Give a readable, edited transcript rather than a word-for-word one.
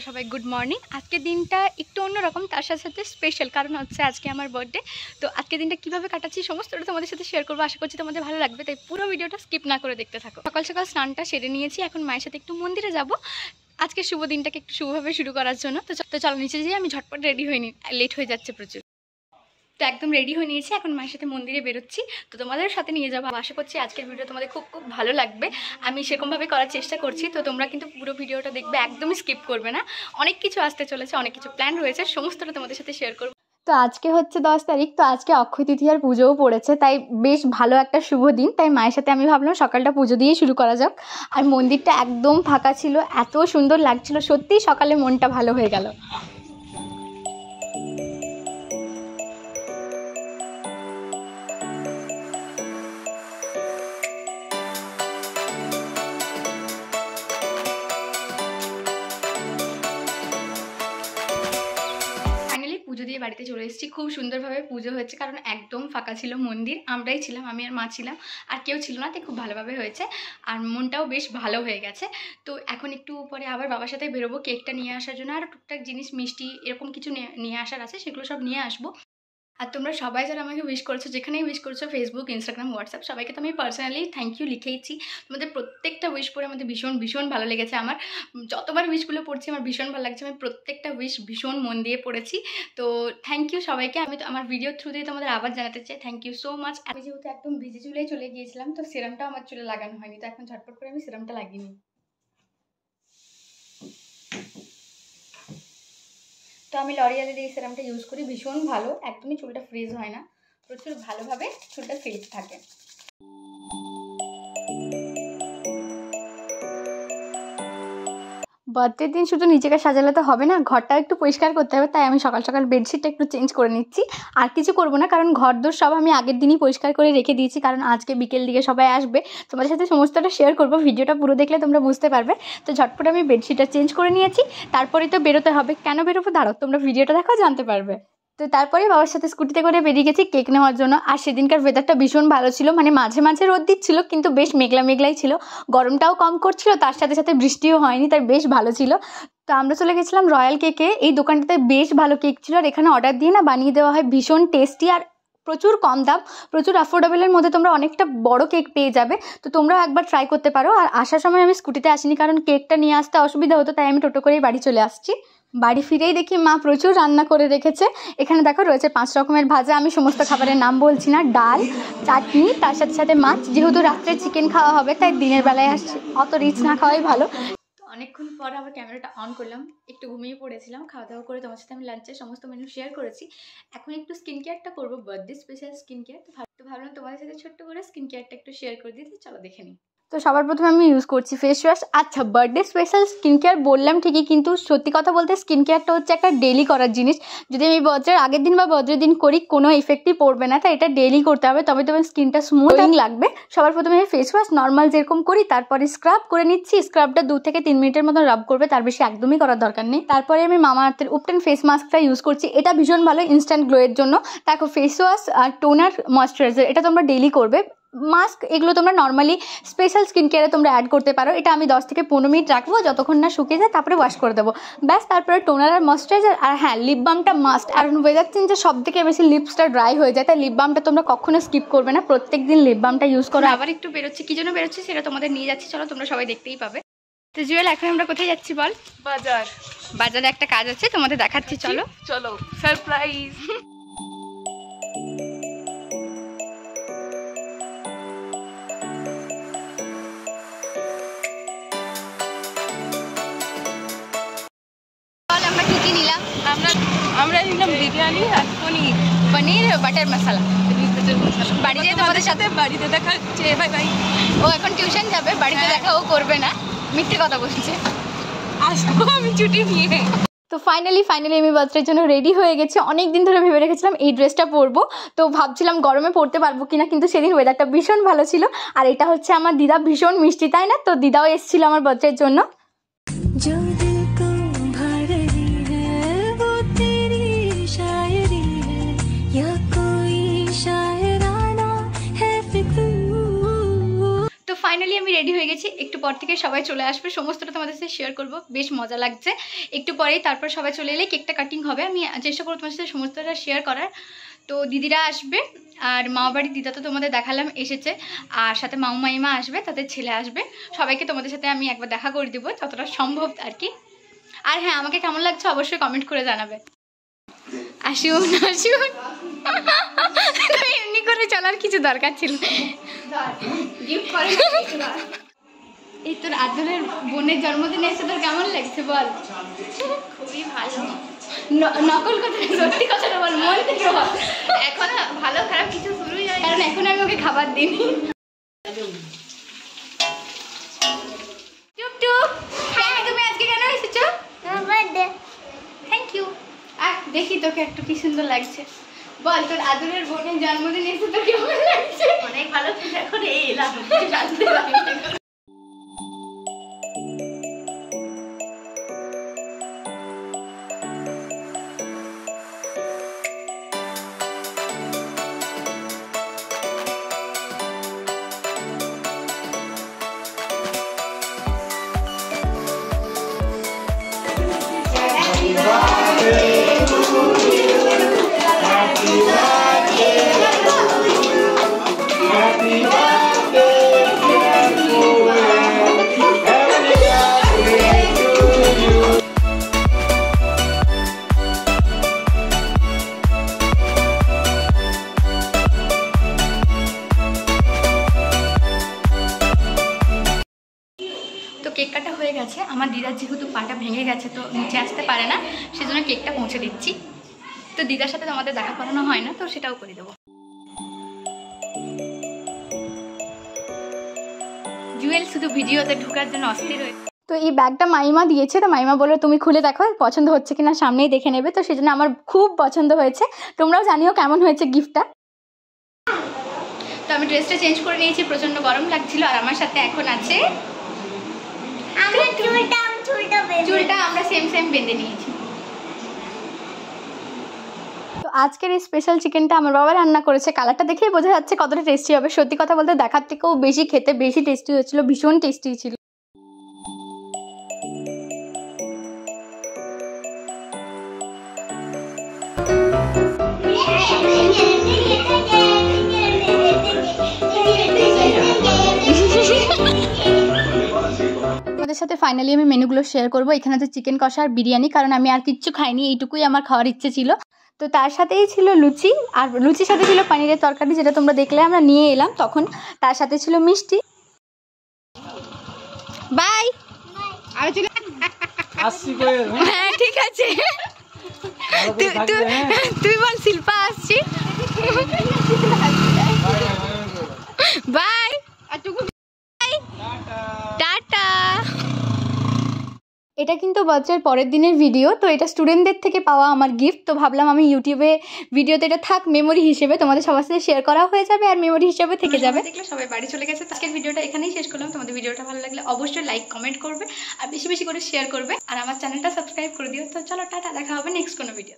সবাই good morning. আজকের দিনটা একটু অন্যরকম, তার সাথে সাথে স্পেশাল, কারণ হচ্ছে আজকে আমার বার্থডে। তো আজকের দিনটা কীভাবে কাটাচ্ছি সমস্তটা তোমাদের সাথে শেয়ার করবো। আশা করছি তোমাদের ভালো লাগবে, তাই পুরো ভিডিওটা স্কিপ না করে দেখতে থাকো। সকাল সকাল স্নানটা সেরে নিয়েছি, এখন মায়ের সাথে একটু মন্দিরে যাব আজকে শুভ দিনটাকে একটু শুভভাবে শুরু করার জন্য। তো চলো নিচে যেয়ে আমি ঝটপট রেডি হয়ে নিই, লেট হয়ে যাচ্ছে প্রচুর। তো একদম রেডি হয়ে নিয়েছি, এখন মায়ের সাথে মন্দিরে বেরোচ্ছি। তো তোমাদের সাথে নিয়ে যাবো। আশা করছি আজকের ভিডিও তোমাদের খুব খুব ভালো লাগবে। আমি সেরকমভাবে করার চেষ্টা করছি, তো তোমরা কিন্তু পুরো ভিডিওটা দেখবে, একদমই স্কিপ করবে না। অনেক কিছু আসতে চলেছে, অনেক কিছু প্ল্যান রয়েছে, সমস্তটা তোমাদের সাথে শেয়ার করবো। তো আজকে হচ্ছে 10 তারিখ, তো আজকে অক্ষয় তৃতীয়ার পুজোও পড়েছে, তাই বেশ ভালো একটা শুভ দিন। তাই মায়ের সাথে আমি ভাবলাম সকালটা পুজো দিয়েই শুরু করা যাক। আর মন্দিরটা একদম ফাঁকা ছিল, এত সুন্দর লাগছিল, সত্যিই সকালে মনটা ভালো হয়ে গেল। পুজো দিয়ে বাড়িতে চলে এসেছি, খুব সুন্দরভাবে পুজো হয়েছে, কারণ একদম ফাঁকা ছিল মন্দির। আমরাই ছিলাম, আমি আর মা ছিলাম, আর কেউ ছিল না, তাই খুব ভালোভাবে হয়েছে। আর মনটাও বেশ ভালো হয়ে গেছে। তো এখন একটু পরে আবার বাবার সাথে বেরোবো কেকটা নিয়ে আসার জন্য, আর টুকটাক জিনিস মিষ্টি এরকম কিছু নিয়ে আসার আছে, সেগুলো সব নিয়ে আসবো। আর তোমরা সবাই যারা আমাকে উইশ করছো, যেখানেই উইশ করছো, ফেসবুক, ইনস্টাগ্রাম, হোয়াটসঅ্যাপ, সবাইকে তো আমি পার্সোনালি থ্যাংক ইউ লিখেইছি। তোমাদের প্রত্যেকটা উইশ পড়ে আমাদের ভীষণ ভীষণ ভালো লেগেছে। আমার যতবার উইশগুলো পড়ছি আমার ভীষণ ভালো লাগছে, আমি প্রত্যেকটা উইশ ভীষণ মন দিয়ে পড়েছি। তো থ্যাংক ইউ সবাইকে। আমি তো আমার ভিডিও থ্রু দিয়ে তোমাদের আবার জানাতে চাই থ্যাংক ইউ সো মাচ। আমি যেহেতু একদম ভিজে চুলেই চলে গিয়েছিলাম, তো সিরামটাও আমার চুলে লাগানো হয়নি, তো এখন ঝটপট করে আমি সিরামটা লাগিয়ে নিই। তো আমি লরিয়ালের এই সিরামটা ইউজ করি, ভীষণ ভালো, একদমই চুলটা ফ্রিজ হয় না, প্রচুর ভালোভাবে চুলটা সিল্ক থাকে। বার্থডের দিন শুধু নিজেকে সাজালে তো হবে না, ঘরটাও একটু পরিষ্কার করতে হবে। তাই আমি সকাল সকাল বেডশিটটা একটু চেঞ্জ করে নিচ্ছি। আর কিছু করবো না, কারণ ঘর দোর সব আমি আগের দিনই পরিষ্কার করে রেখে দিয়েছি, কারণ আজকে বিকেল দিকে সবাই আসবে। তোমাদের সাথে সমস্তটা শেয়ার করবো, ভিডিওটা পুরো দেখলে তোমরা বুঝতে পারবে। তো ঝটপট আমি বেডশিটটা চেঞ্জ করে নিয়েছি, তারপরেই তো বেরোতে হবে। কেন বেরোবো দাঁড়াও, তোমরা ভিডিওটা দেখো জানতে পারবে। তো তারপরে বাবার সাথে স্কুটিতে করে বেরিয়ে গেছি কেক নেওয়ার জন্য। আর সেদিনকার ওয়েদারটা ভীষণ ভালো ছিল, মানে মাঝে মাঝে রোদ দিচ্ছিল, কিন্তু বেশ মেঘলা মেঘলাই ছিল, গরমটাও কম করছিল, তার সাথে সাথে বৃষ্টিও হয়নি, তাই বেশ ভালো ছিল। তো আমরা চলে গেছিলাম রয়্যাল কেকে। এই দোকানটাতে বেশ ভালো কেক ছিল, আর এখানে অর্ডার দিয়ে না বানিয়ে দেওয়া হয়, ভীষণ টেস্টি আর প্রচুর কম দাম, প্রচুর অ্যাফোর্ডেবলের মধ্যে তোমরা অনেকটা বড় কেক পেয়ে যাবে। তো তোমরাও একবার ট্রাই করতে পারো। আর আসার সময় আমি স্কুটিতে আসিনি, কারণ কেকটা নিয়ে আসতে অসুবিধা হতো, তাই আমি টোটো করেই বাড়ি চলে আসছি। বাড়ি ফিরেই দেখি মা প্রচুর রান্না করে রেখেছে। এখানে দেখো রয়েছে 5 রকমের ভাজা, আমি সমস্ত খাবারের নাম বলছি না, ডাল, চাটনি, তার সাথে সাথে মাছ। যেহেতু রাত্রে চিকেন খাওয়া হবে, তাই দিনের বেলায় আসছি, অত রিচ না খাওয়াই ভালো। অনেকক্ষণ পর আবার ক্যামেরাটা অন করলাম, একটু ঘুমিয়ে পড়েছিলাম। খাওয়া দাওয়া করে তোমার সাথে আমি লাঞ্চের সমস্ত মেনু শেয়ার করেছি। এখন একটু স্কিন কেয়ারটা করবো, বার্থডে স্পেশাল স্কিন কেয়ার। তো ভাবলাম তোমাদের সাথে ছোট্ট করে স্কিন কেয়ারটা একটু শেয়ার করে দিতে, চলো দেখে নিই। তো সবার প্রথমে আমি ইউজ করছি ফেস ওয়াশ। আচ্ছা, বার্থডে স্পেশাল স্কিন কেয়ার বললাম ঠিকই, কিন্তু সত্যি কথা বলতে স্কিন কেয়ারটা হচ্ছে একটা ডেলি করার জিনিস। যদি আমি বার্থডের আগের দিন বা বার্থডের দিন করি, কোনো ইফেক্টই পড়বে না, তাই এটা ডেলি করতে হবে, তবে তোমার স্কিনটা স্মুথ লাগবে। সবার প্রথমে আমি ফেস ওয়াশ নর্মাল যেরকম করি, তারপরে স্ক্রাব করে নিচ্ছি। স্ক্রাবটা 2 থেকে 3 মিনিটের মতো রাব করবে, তার বেশি একদমই করার দরকার নেই। তারপরে আমি মামাআর্থের উপটেন ফেস মাস্কটা ইউজ করছি, এটা ভীষণ ভালো ইনস্ট্যান্ট গ্লোয়ের জন্য। দেখো, ফেস ওয়াশ আর টোনার ময়শ্চারাইজার এটা তোমরা ডেলি করবে। মাস্ক এগুলো তোমরা নর্মালি স্পেশাল স্কিন কেয়ারে তোমরা অ্যাড করতে পারো। এটা আমি 10 থেকে 15 মিনিট রাখবো, যতক্ষণ না শুকিয়ে যায়, তারপরে ওয়াশ করে দেবো, ব্যাস। তারপরে টোনার আর ময়শ্চারাইজার, আর হ্যাঁ, লিপ বামটা মাস্ট। আর ওয়েদার চেঞ্জে সব থেকে বেশি লিপসটা ড্রাই হয়ে যায়, তাই লিপ বামটা তোমরা কখনো স্কিপ করবে না, প্রত্যেক দিন লিপ বামটা ইউজ করো। আবার একটু বেরোচ্ছি, কি জন্য বেরোচ্ছি সেটা তোমাদের নিয়ে যাচ্ছি, চলো তোমরা সবাই দেখতেই পাবে। তো জুয়েল, এখন আমরা কোথায় যাচ্ছি বল? বাজারে একটা কাজ আছে, তোমাদের দেখাচ্ছি, চলো চলো, সারপ্রাইজ। আমরা কি কি নিলাম? আমরা নিলাম বিরিয়ানি আর পনির বাটার মশলা। বাড়ি যেয়ে তোমাদের সাথে বাড়িতে দেখা হচ্ছে, বাই বাই। ও এখন টিউশন যাবে, বাড়িতে দেখা ও করবে না, মিথ্যে কথা বলছে। আসবো আমি ছুটি নিয়ে। তো ফাইনালি আমি বার্থডের জন্য রেডি হয়ে গেছি। অনেক দিন ধরে ভেবে রেখেছিলাম এই ড্রেসটা পরবো, তো ভাবছিলাম গরমে পরতে পারবো কিনা, কিন্তু সেদিন ওয়েদারটা ভীষণ ভালো ছিল। আর এটা হচ্ছে আমার দিদা, ভীষণ মিষ্টি তাই না? তো দিদাও এসেছিল আমার বার্থডের জন্য। ফাইনালি ফাইনালি আমি রেডি হয়ে গেছি, একটু পর থেকে সবাই চলে আসবে, সমস্তটা তোমাদের সাথে শেয়ার করবো, বেশ মজা লাগছে। একটু পরেই তারপর সবাই চলে এলে কেকটা কাটিং হবে, আমি চেষ্টা করবো তোমাদের সাথে সমস্তটা শেয়ার করার। তো দিদিরা আসবে, আর মা বাড়ির দিদা তো তোমাদের দেখালাম এসেছে, আর সাথে মামু মাইমা আসবে, তাদের ছেলে আসবে, সবাইকে তোমাদের সাথে আমি একবার দেখা করে দেবো যতটা সম্ভব আর কি। আর হ্যাঁ, আমাকে কেমন লাগছে অবশ্যই কমেন্ট করে জানাবে। আসুন আসুন, এমনি করে চলার কিছু দরকার ছিল। এই তোর আদরের বোনের জন্মদিনে এসে তোর কেমন লাগছে বল? খুবই ভালো। নকল কথা, সত্যি কথাটা বল, মন থেকে বল। এখন ভালো খারাপ কিছু শুরুই হয়, কারণ এখন আমি ওকে খাবার দিইনি। টুক টুক, তুমি আজকে কেন এসেছো? Thank you. দেখি তোকে একটু কি সুন্দর লাগছে, বল তোর আদরের বোনের জন্মদিন এসে তোর কেমন লাগছে? অনেক ভালো। এখন এলাম জানতে পারি। কেক কাটা হয়ে গেছে, আমার দিদার যেহেতু পাটা ভেঙে গেছে তো নিচে আসতে পারে না, সেজন্য কেকটা পৌঁছে দিচ্ছি। তো দিদার সাথে আমাদের দেখা করানো হয় না, তো সেটাও করে দেবো। জুয়েল শুধু ভিডিওতে ঢোকার জন্য অস্থির হয়ে। তো এই ব্যাগটা মাইমা দিয়েছে, তো মাইমা বললো তুমি খুলে দেখো পছন্দ হচ্ছে কিনা, সামনেই দেখে নেবে। তো সেজন্য আমার খুব পছন্দ হয়েছে, তোমরাও জানিও কেমন হয়েছে গিফটটা। তো আমি ড্রেসটা চেঞ্জ করে নিয়েছি, প্রচন্ড গরম লাগছিল। আর আমার সাথে এখন আছে চুলটা আমরা সেম সেম বেঁধে নিয়েছি। তো আজকের এই স্পেশাল চিকেনটা আমার বাবা রান্না করেছে, কালারটা দেখেই বোঝা যাচ্ছে কতটা টেস্টি হবে। সত্যি কথা বলতে দেখার থেকেও বেশি খেতে বেশি টেস্টি হয়েছিল, ভীষণ টেস্টি ছিল। তোমাদের সাথে ফাইনালি আমি মেনুগুলো শেয়ার করবো। এখানে তো চিকেন কষা আর বিরিয়ানি, কারণ আমি আর কিচ্ছু খাইনি, এইটুকুই আমার খাওয়ার ইচ্ছে ছিল। তো তার সাথেই ছিল লুচি, আর লুচির সাথে ছিল পনিরের তরকারি, যেটা তোমরা দেখলে আমরা নিয়ে এলাম তখন। তার সাথে ছিল মিষ্টি। বাই। হ্যাঁ ঠিক আছে, তুই বল শিল্পা আসছি। Bye, ta-ta. এটা কিন্তু বাচ্চার পরের দিনের ভিডিও, তো এটা স্টুডেন্টদের থেকে পাওয়া আমার গিফট। তো ভাবলাম আমি ইউটিউবে ভিডিওতে এটা থাক মেমোরি হিসেবে, তোমাদের সবার সাথে শেয়ার করা হয়ে যাবে আর মেমোরি হিসেবে থেকে যাবে। দেখলে সবাই বাড়ি চলে গেছে। আজকের ভিডিওটা এখানেই শেষ করলাম। তোমাদের ভিডিওটা ভালো লাগলে অবশ্যই লাইক কমেন্ট করবে আর বেশি বেশি করে শেয়ার করবে, আর আমার চ্যানেলটা সাবস্ক্রাইব করে দিও। তো চলো টাটা, দেখা হবে নেক্সট কোনো ভিডিও।